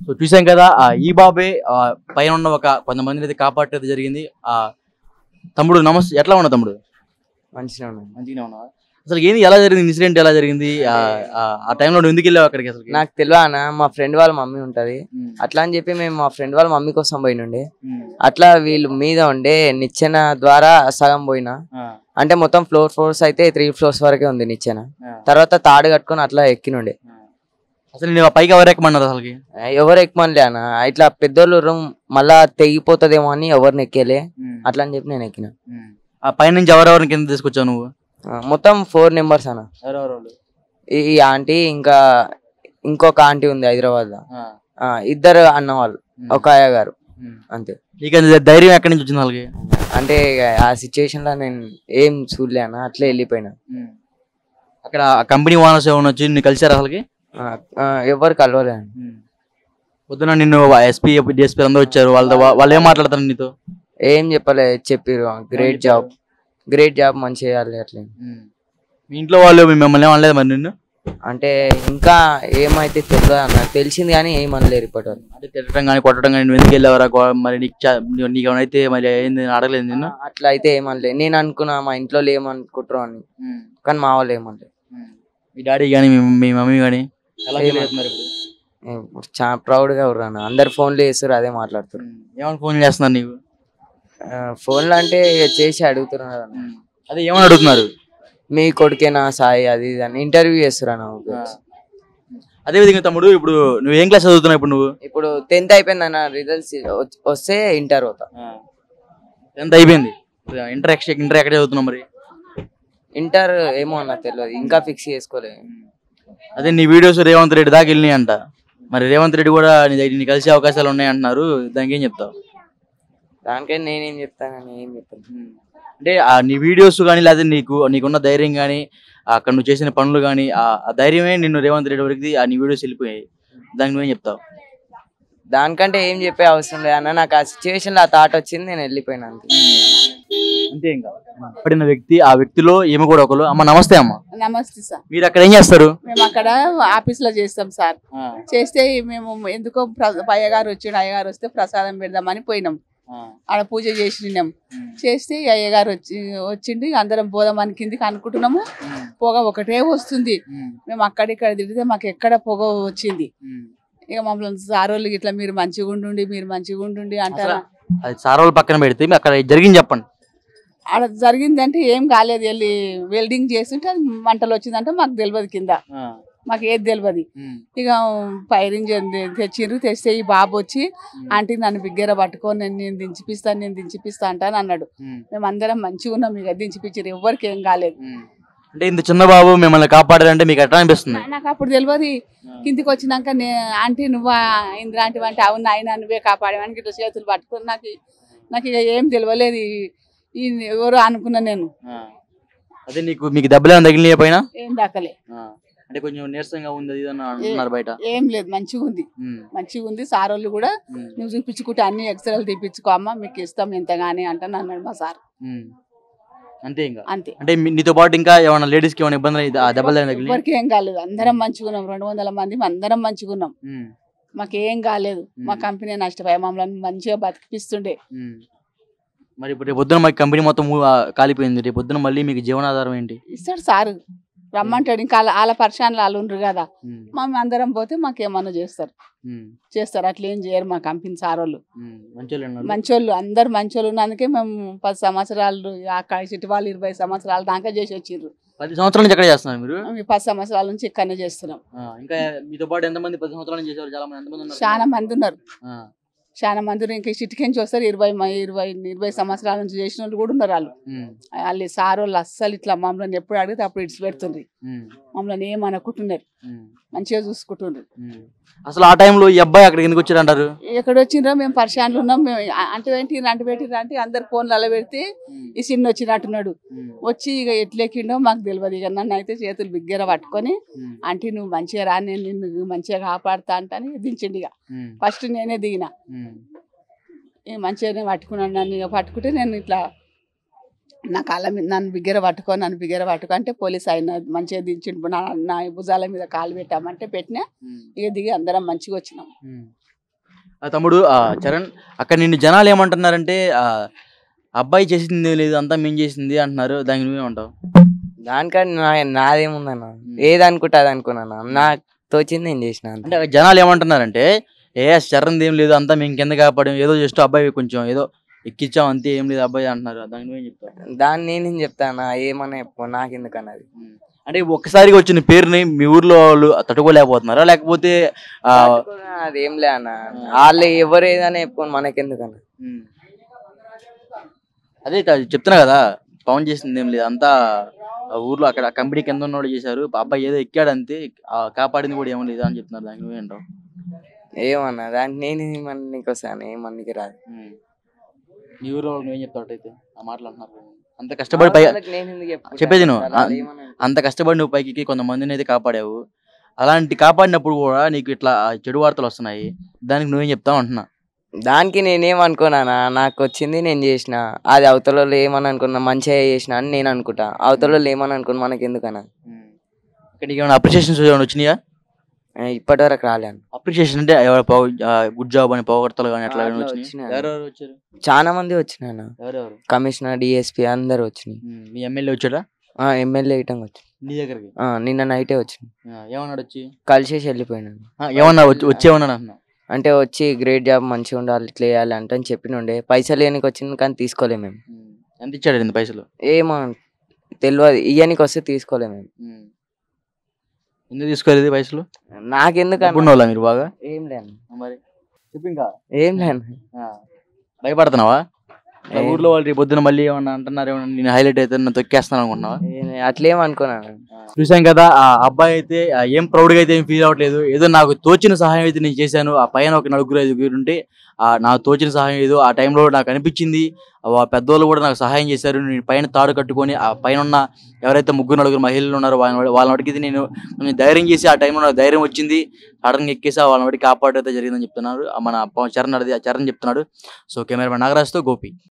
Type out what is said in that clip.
So చూసాం కదా ఈ బాబే పైన ఉన్న ఒక కొంతమందిని అయితే కాపాడేది జరిగింది. తమ్ముడు నమస్తే, ఎట్లా ఉన్నావు తమ్ముడు? మంచిగా ఉన్నాను. మంచిగానే ఉన్నావా? అసలు ఏంది, ఎలా జరిగింది ఇన్సిడెంట్, ఎలా జరిగింది? ఆ టైంలో నువ్వు ఎందుకు వెళ్ళావు అక్కడికి? అసలు నాకు తెలియదు అన్న, మా ఫ్రెండ్ వాళ్ళ మమ్మీ ఉంటది అట్లా అని చెప్పి మేము మా ఫ్రెండ్ వాళ్ళ మమ్మీ కోసం పోయినుండే. అట్లా వీళ్ళు మీద ఉండే నిచ్చెన ద్వారా సగం పోయినా, అంటే మొత్తం ఫ్లోర్స్ అయితే 3 floors వరకే ఉంది నిచ్చెన. తర్వాత తాడు కట్టుకొని అట్లా ఎక్కినుండే. అసలు నేను పైకి ఎవరు ఎక్కమన్నారు? అసలు ఎవరు ఎక్కమనిలే అన్న, ఇట్లా పెద్దోళ్ళు రూమ్ మళ్ళా తెగిపోతుందేమో అని ఎవరిని ఎక్కేలే, అట్లా అని చెప్పి నేను ఎక్కిన. ఆ పైనుంచి ఎవరెవరిని కింద తీసుకొచ్చావు నువ్వు? మొత్తం 4 members అన్న. ఈ ఆంటీ ఇంకా ఇంకొక ఆంటీ ఉంది హైదరాబాద్ లో, ఇద్దరు అన్న వాళ్ళు, ఒక అయ్య గారు, అంతే. నీకు ధైర్యం ఎక్కడి నుంచి వచ్చింది వాళ్ళకి? అంటే ఆ సిచ్యువేషన్ లో నేను ఏం చూడలే అన్న, అట్లే వెళ్ళిపోయినా. అక్కడ కంపెనీ ఓనర్స్ ఏమైనా వచ్చి నిన్ను కలిసారు? అసలుకి ఎవరు కలవలే. పొద్దున నిన్ను ఎస్పీ డిఎస్పీ అందరూ వచ్చారు, వాళ్ళు ఏం మాట్లాడతారు నీతో? ఏం చెప్పలే, చెప్పిరు గ్రేట్ జాబ్ మంచిగా చేయాలి అట్లా. మీ ఇంట్లో వాళ్ళు మిమ్మల్ని ఏమనలేదు మరి నిన్ను? అంటే ఇంకా ఏమైతే తెలియదు అన్న, తెలిసింది కానీ ఏమనలేరు ఇప్పటి వరకు. అంటే తిట్టడం కానీ కొట్టడం కానీ నువ్వు ఎందుకు వెళ్ళావరా, మరి నీకు ఏమైతే మరి ఏంది అడగలేదు నిన్ను? అట్లా అయితే ఏమనలేదు. నేను అనుకున్నా మా ఇంట్లో ఏమనుకుంటారు అని, కానీ మా వాళ్ళు ఏమనలేదు. మీ డాడీ కానీ మీ మమ్మీ కానీ చాలా ప్రౌడ్ గా ఉర్రాను. అందరు ఫోన్లు చేస్తారు, అదే మాట్లాడుతారు. ఏమైనా ఫోన్ చేస్తున్నారు నీకు? ఫోన్లు అంటే చేసి అడుగుతున్నారు. అదే ఏమని అడుగుతున్నారు? మీ కొడుకేనా సాయి అది ఇది అని ఇంటర్వ్యూ చేస్తున్నా. అదే విధంగా తమ్ముడు, ఇప్పుడు నువ్వు ఏం క్లాస్ చదువుతున్నావు? ఇప్పుడు 10th అయిపోయింది అన్న, రిజల్ట్స్ వస్తే ఇంటర్ అవుతా. 10th అయిపోయింది, ఇంటర్ ఎక్కడ చదువుతున్నావు మరి? ఇంటర్ ఏమో అన్న తెలియదు, ఇంకా ఫిక్స్ చేసుకోలేదు. అదే నీ వీడియోస్ రేవంత్ రెడ్డి దాకా వెళ్ళినాయి అంట, మరి రేవంత్ రెడ్డి కూడా నీ కలిసే అవకాశాలు ఉన్నాయి అంటున్నారు, దానికి ఏం చెప్తావు? దానికైనా నేనేం చెప్తాను, ఏం చెప్తాను అంటే నీ వీడియోస్ కానీ, లేదా నీకున్న ధైర్యం కానీ, అక్కడ నువ్వు చేసిన పనులు కానీ, ఆ ధైర్యమే నిన్ను రేవంత్ రెడ్డి వరకు నీ వీడియోస్ వెళ్ళిపోయాయి, దానికి నువ్వేం చెప్తావు? దానికంటే ఏం చెప్పే అవసరం లేదు అన్న, నాకు ఆ సిచ్యువేషన్ లో ఆ థాట్ వచ్చింది, నేను వెళ్ళిపోయినా అంతే. ఇంకా పడిన వ్యక్తి, ఆ వ్యక్తిలో ఏమి కూడా ఒకరు. అమ్మ నమస్తే. అమ్మ నమస్తే సార్. మీరు అక్కడ ఏం చేస్తారు? మేము అక్కడ ఆఫీస్ లో చేస్తాం సార్. చేస్తే మేము ఎందుకో అయ్యగారు వస్తే ప్రసాదం పెడదామని పోయినాం. ఆడ పూజ చేసినాం. చేస్తే అయ్యగారు వచ్చింది, అందరం పోదామని కిందికి అనుకుంటున్నాము. పొగ ఒకటే వస్తుంది. మేము అక్కడిక్కడ తిరిగితే మాకు ఎక్కడ పొగ వచ్చింది. ఇక మమ్మల్ని సారోళ్ళు ఇట్లా మీరు మంచిగా ఉండుండి అంటారా? అది సారోళ్ళు పక్కన పెడితే అక్కడ జరిగింది చెప్పండి. అలా జరిగిందంటే ఏం కాలేదు, వెళ్ళి వెల్డింగ్ చేస్తుంటే అది మంటలు వచ్చిందంటే మాకు తెలియదు, కింద మాకు ఏది తెలియదు. ఇక ఫైర్ ఇంజిన్ తెస్తే ఈ బాబు వచ్చి ఆంటీ నన్ను బిగ్గర పట్టుకొని నేను దించిపిస్తా అంటాను అన్నాడు. మేము అందరం మంచిగా ఉన్నాం, ఇక దించిపించారు, ఎవరికి ఏం కాలేదు. అంటే ఇంత చిన్న బాబు మిమ్మల్ని కాపాడారంటే మీకు ఎట్లా అనిపిస్తుంది? నాకు అప్పుడు తెలియదు. కిందికి వచ్చినాక ఆంటీ నువ్వా ఇంద్ర ఆంటీ అంటే అవును ఆయన నువ్వే కాపాడేవానికి ఇట్లా చేతులు పట్టుకొని నాకు ఇక ఏం తెలియలేదు, ఈ ఎవరు అనుకున్నా నేను. అదే మీకు దెబ్బలే తగిలినాయి పైన? ఏం దక్కలే. అంటే కొంచెం నీరసంగా ఉంది బయట? ఏం లేదు, మంచిగా ఉంది. సారోళ్ళు కూడా నువ్వు చూపించుకుంటే అన్ని ఎక్స్రేలు తీపించుకో అమ్మా, మీకు ఇస్తాం ఎంతగానే అంటాను అన్నాడు మా సార్. అంతే. ఇంకా అంతే. అంటే నీతో పాటు ఇంకా ఏమైనా లేడీస్ కి ఏమైనా ఇబ్బంది ఎవరికి ఏం కాలేదు, అందరం మంచిగా ఉన్నాం. 200 మంది అందరం మంచిగా ఉన్నాం, మాకేం కాలేదు. మా కంపెనీ నష్టపోయా, మమ్మల్ని మంచిగా బతికిపిస్తుండే. మరి ఇప్పుడు రేపు పొద్దున మాకు కంపెనీ మొత్తం కాలిపోయింది, రేపు పొద్దున మళ్ళీ మీకు జీవనాధారం ఏంటి? ఇస్తాడు సార్, రమ్మంటాడు. ఇంకా వాళ్ళ పరిశాన్లు వాళ్ళు ఉండరు కదా, మేము అందరం పోతే మాకేమన్నా చేస్తారు, అట్లా ఏం చేయరు మా కంపెనీ సార్ వాళ్ళు. మంచోళ్ళు, అందరు మంచోళ్ళు ఉన్నందుకే మేము 10 సంవత్సరాలు అక్కడ చిట్టి వాళ్ళు 20 సంవత్సరాల దాకా చేసి వచ్చిర్రు. 10 సంవత్సరాల నుంచి ఎక్కడ చేస్తున్నారు మీరు? 10 సంవత్సరాల నుంచి ఇక్కడనే చేస్తున్నాం. ఇంకా మీతో పాటు ఎంతమంది 10 సంవత్సరాల నుంచి చేసేవాళ్ళు? చాలా మంది ఉన్నారు. ఇంకా చిటికెంచి వస్తారు, 20 సంవత్సరాల నుంచి చేసిన వాళ్ళు కూడా ఉన్నారు. వాళ్ళు సార్ వాళ్ళు అస్సలు ఇట్లా మమ్మల్ని ఎప్పుడు అడిగితే అప్పుడు ఇడిచి పెడుతుంది, మమ్మల్ని ఏమనుకుంటున్నారు, మంచిగా చూసుకుంటున్నారు. అసలు ఆ టైంలో ఈ అబ్బాయి అక్కడికి ఎందుకు వచ్చారు అంటారు? ఎక్కడ వచ్చిండ్రో మేము పరిశాన్లు ఉన్నాం. మేము అంటు అందరు ఫోన్లు అలా పెడితే ఈ సిన్న వచ్చినట్టున్నాడు. వచ్చి ఇక ఎట్లెక్కిండో మాకు తెలియదు. ఇక నన్ను అయితే చేతులు బిగ్గర పట్టుకొని ఆంటీ నువ్వు మంచిగా రా, నేను నిన్ను మంచిగా కాపాడుతా అంటని దించిండు. ఇక ఫస్ట్ నేనే దిగిన, మంచిగానే పట్టుకున్నాను. నన్ను ఇక పట్టుకుంటే నేను ఇట్లా నా కాళ్ళ మీద నన్ను బిగ్గర పట్టుకో అంటే పోలీస్ ఆయన మంచిగా దించిండు. నా భుజాల మీద కాలు పెట్టామంటే పెట్టినా. ఇక దిగి అందరం మంచిగా వచ్చినాం. తమ్ముడు చరణ్, అక్కడ నిన్ను జనాలు ఏమంటున్నారంటే అబ్బాయి చేసింది లేదు, అంతా మేము చేసింది అంటున్నారు. దానికి నువ్వేమంటావు? దానికంటే నాదేముందన్న, ఏది అనుకుంటా అది అనుకున్నాను. నాకు తోచింది నేను చేసిన. అంటే జనాలు ఏమంటున్నారంటే చరణ్ ఏం లేదు, అంతా మేము కింద కాపాడాం, ఏదో జస్ట్ అబ్బాయి కొంచెం ఏదో ఎక్కించాం అంతే, ఏం లేదు అబ్బాయి అంటున్నారు. దానికి నువ్వేం చెప్తావు? దాన్ని నేనేం చెప్తానా, ఏమన్నా చెప్పు, నాకెందుకు అన్నది. అంటే ఒక్కసారిగా వచ్చిన పేరుని మీ ఊర్లో వాళ్ళు తట్టుకోలేకపోతున్నారా, లేకపోతే అదేం లే అన్న, వాళ్ళు ఎవరు ఏదైనా చెప్పుకొని మనకెందుకన్నా. అదే చెప్తున్నా కదా, పవన్ చేసింది ఏం లేదు, అంతా ఊర్లో అక్కడ కంపెనీ కింద ఉన్నోళ్ళు చేశారు, అబ్బాయి ఏదో ఎక్కాడు అంతే, కాపాడింది కూడా ఏమో లేదా అని చెప్తున్నారు. దానికి నువ్వేంటావు? ఏమన్నా దానికి నీకు వస్తాను, ఏమన్నీకి రాదు. నీ ఊర్లో నువ్వేం చెప్తావు? అయితే ఆ మాటలు అంటున్నారు, అంత కష్టపడి పై చెప్పేది నువ్వు, అంత కష్టపడి నువ్వు పైకి కొంతమందిని అయితే కాపాడావు. అలాంటి కాపాడినప్పుడు కూడా నీకు ఇట్లా చెడు వార్తలు వస్తున్నాయి, దానికి నువ్వేం చెప్తావు అంటున్నా. దానికి నేనేమనుకున్నానా, నాకు వచ్చింది నేను చేసిన, అది అవతల వాళ్ళు ఏమని అనుకున్నా, మంచిగా చేసిన అని నేను అనుకుంటా. అవతల వాళ్ళు ఏమని అనుకున్నా మనకి ఎందుకన్నా. ఇక్కడ నీకు ఏమైనా అప్రిషియేషన్స్ ఏమైనా వచ్చినాయా? ఇప్పటి వరకు రాలేను. అప్రిషియేషన్ అంటే గుడ్ జాబ్ అని పొగడ్తలు కానీ అట్లా ఎవరెవరు వచ్చారు? చాలా మంది వచ్చినాయి, ఎవరెవరు? కమిషనర్, డిఎస్పీ అందరు వచ్చినాయి. మీ ఎమ్మెల్యే వచ్చాడా? ఎమ్మెల్యే ఇటం వచ్చి నీ దగ్గరికి నిన్న నైటే వచ్చింది. ఏమన్నాడు వచ్చి? కలిసేసి వెళ్ళిపోయినాను. ఏమన్నా వచ్చేమన్నాడు అన్న? అంటే వచ్చి గ్రేట్ జాబ్, మంచిగా ఉండాలి, ఇట్లా వేయాలి అంటే అని చెప్పినుండే. పైసలు ఇవ్వనికి వచ్చింది కానీ తీసుకోలేము మేము. ఎంత ఇచ్చాడు పైసలు? ఏమో తెలియదు, ఇవ్వనికి వస్తే తీసుకోలేము మేము. ఎందుకు తీసుకోలేదు పైసలు? నాకెందుకు మీరు బాగా ఏం లేను మరి చెప్పు. ఇంకా ఏం లేను. భయపడుతున్నావా? ఊర్లో వాళ్ళు రేపు పొద్దున మళ్ళీ ఏమన్నా అంటున్నారు, ఏమన్నా నేను హైలైట్ అయితే తొక్కేస్తాను అనుకుంటున్నావా? అట్లేం అనుకున్నాను. చూసాం కదా, ఆ అబ్బాయి అయితే ఏం ప్రౌడ్గా అయితే ఏం ఫీల్ అవ్వట్లేదు. ఏదో నాకు తోచిన సహాయం అయితే నేను చేశాను, ఆ పైన ఒక 4-5 ఉంటే నాకు తోచిన సహాయం ఏదో ఆ టైంలో నాకు అనిపించింది. ఆ పెద్దోళ్ళు కూడా నాకు సహాయం చేశారు. నేను పైన తాడు కట్టుకొని ఆ పైన ఉన్న ఎవరైతే 3-4 మహిళలు ఉన్నారో వాళ్ళని అడిగితే నేను కొంచెం ధైర్యం చేసి, ఆ టైంలో నాకు ధైర్యం వచ్చింది, సడన్గా ఎక్కేసి వాళ్ళని బట్టి కాపాడైతే జరిగిందని చెప్తున్నారు మన చరణ్ చెప్తున్నాడు. సో కెమెరామెన్ నాగరాజ్తో గోపి.